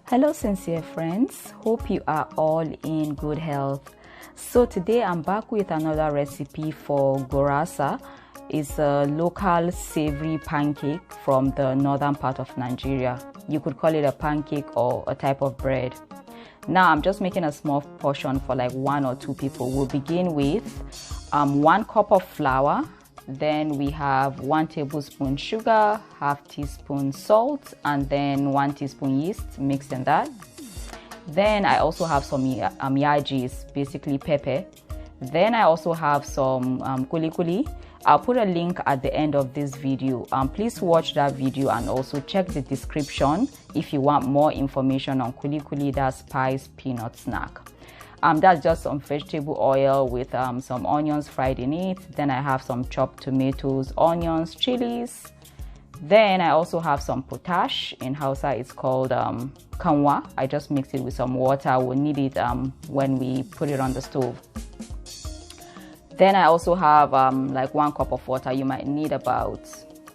Hello sincere friends, hope you are all in good health. So today I'm back with another recipe for Gurasa. It's a local savory pancake from the northern part of Nigeria. You could call it a pancake or a type of bread. Now I'm just making a small portion for like 1 or 2 people. We'll begin with 1 cup of flour. Then we have 1 tablespoon sugar, half teaspoon salt, and then 1 teaspoon yeast mixed in that. Then I also have some yajis, basically pepper. Then I also have some Kuli-kuli. I'll put a link at the end of this video. Please watch that video and also check the description if you want more information on Kuli-kuli, that spice peanut snack. That's just some vegetable oil with some onions fried in it. Then I have some chopped tomatoes, onions, chilies. Then I also have some potash. In Hausa it's called kanwa. I just mixed it with some water. We'll need it when we put it on the stove. Then I also have like 1 cup of water. You might need about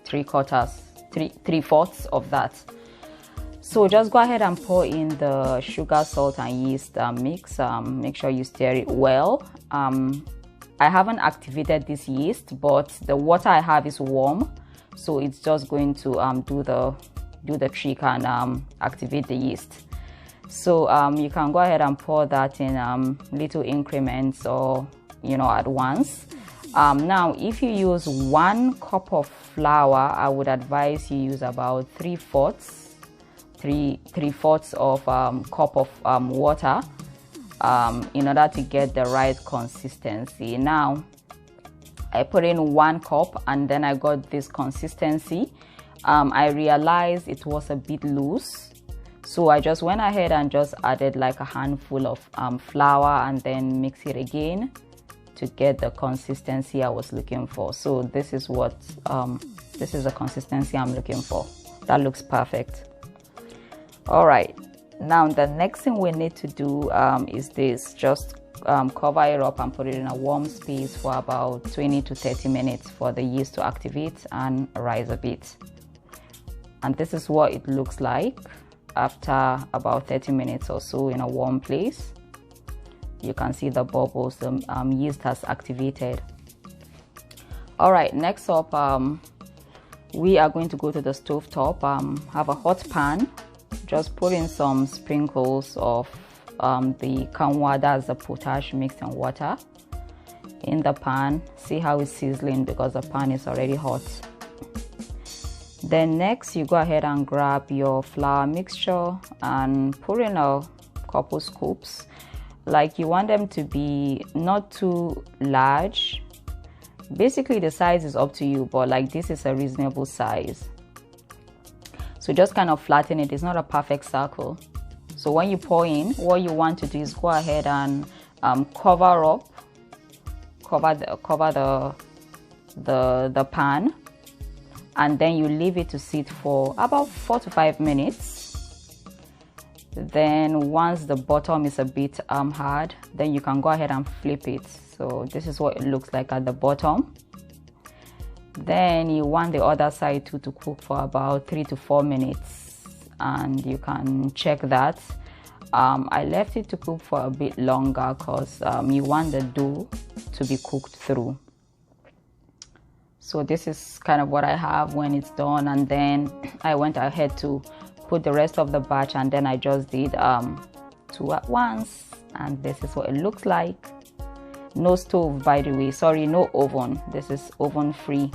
3/4 of that. So just go ahead and pour in the sugar, salt, and yeast mix. Make sure you stir it well. I haven't activated this yeast, but the water I have is warm, so it's just going to do the trick and activate the yeast. So you can go ahead and pour that in little increments or at once. Now if you use 1 cup of flour, I would advise you use about 3/4 of cup of water in order to get the right consistency. Now I put in 1 cup and then I got this consistency. I realized it was a bit loose, so I just went ahead and just added like a handful of flour and then mix it again to get the consistency I was looking for. So this is what this is the consistency I'm looking for. That looks perfect. All right, now the next thing we need to do is this. Just cover it up and put it in a warm space for about 20 to 30 minutes for the yeast to activate and rise a bit. And this is what it looks like after about 30 minutes or so in a warm place. You can see the bubbles, the yeast has activated. All right, next up we are going to go to the stove top. Have a hot pan. Just put in some sprinkles of the kanwa, that's the potash mixed in water, in the pan. See how it's sizzling because the pan is already hot. Then next you go ahead and grab your flour mixture and put in a couple scoops. Like you want them to be not too large. Basically the size is up to you, but like this is a reasonable size. So just kind of flatten it. It's not a perfect circle. So when you pour in, what you want to do is go ahead and cover the pan, and then you leave it to sit for about 4 to 5 minutes. Then once the bottom is a bit hard, then you can go ahead and flip it. So this is what it looks like at the bottom. Then you want the other side too to cook for about 3 to 4 minutes, and you can check that. I left it to cook for a bit longer because you want the dough to be cooked through. So this is kind of what I have when it's done, and then I went ahead to put the rest of the batch, and then I just did 2 at once, and this is what it looks like. No stove, by the way, sorry, no oven. This is oven free.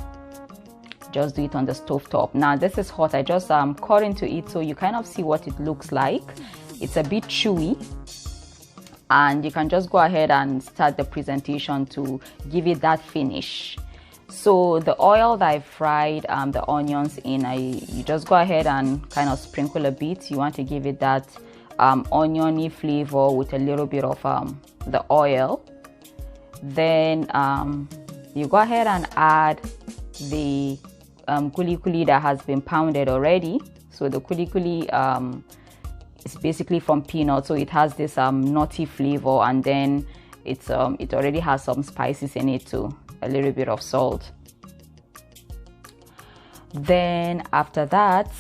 Just do it on the stove top. Now this is hot. I just cut into it so you kind of see what it looks like. It's a bit chewy, and you can just go ahead and start the presentation to give it that finish. So the oil that I fried the onions in, you just go ahead and kind of sprinkle a bit. You want to give it that oniony flavor with a little bit of the oil. Then you go ahead and add the Kuli-kuli that has been pounded already. So the Kuli-kuli is basically from peanuts, so it has this nutty flavor, and then it already has some spices in it too, a little bit of salt. Then after that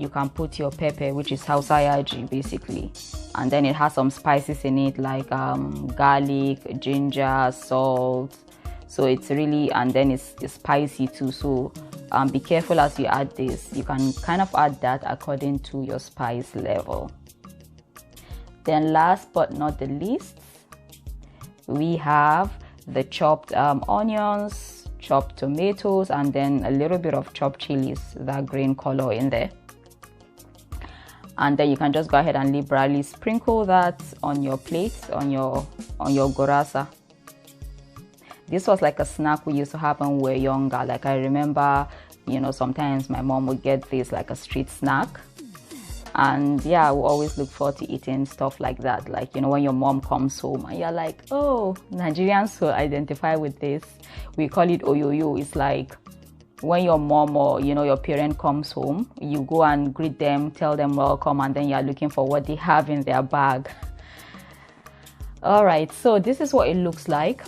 you can put your pepper, which is Hausa yaji basically, and then it has some spices in it like garlic, ginger, salt. So it's really, and then it's spicy too. So be careful as you add this. You can kind of add that according to your spice level. Then last but not the least, we have the chopped onions, chopped tomatoes, and then a little bit of chopped chilies, that green color in there. And then you can just go ahead and liberally sprinkle that on your plate, on your gurasa. This was like a snack we used to have when we were younger. Like I remember, you know, sometimes my mom would get this like a street snack. And yeah, we always look forward to eating stuff like that. Like, you know, when your mom comes home and you're like, oh, Nigerians will identify with this. We call it oyoyo. It's like when your mom or, you know, your parent comes home, you go and greet them, tell them welcome, and then you're looking for what they have in their bag. All right, so this is what it looks like.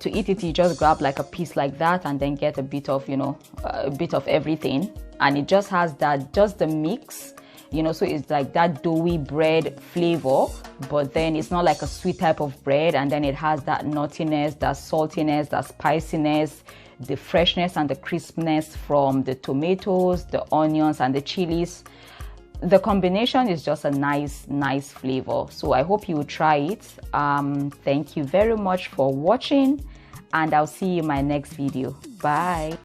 To eat it, you just grab like a piece like that and then get a bit of, you know, a bit of everything. And it just has that, just the mix, you know, so it's like that doughy bread flavor, but then it's not like a sweet type of bread. And then it has that nuttiness, that saltiness, that spiciness, the freshness and the crispness from the tomatoes, the onions, and the chilies. The combination is just a nice flavor. So I hope you will try it. Thank you very much for watching, and I'll see you in my next video. Bye.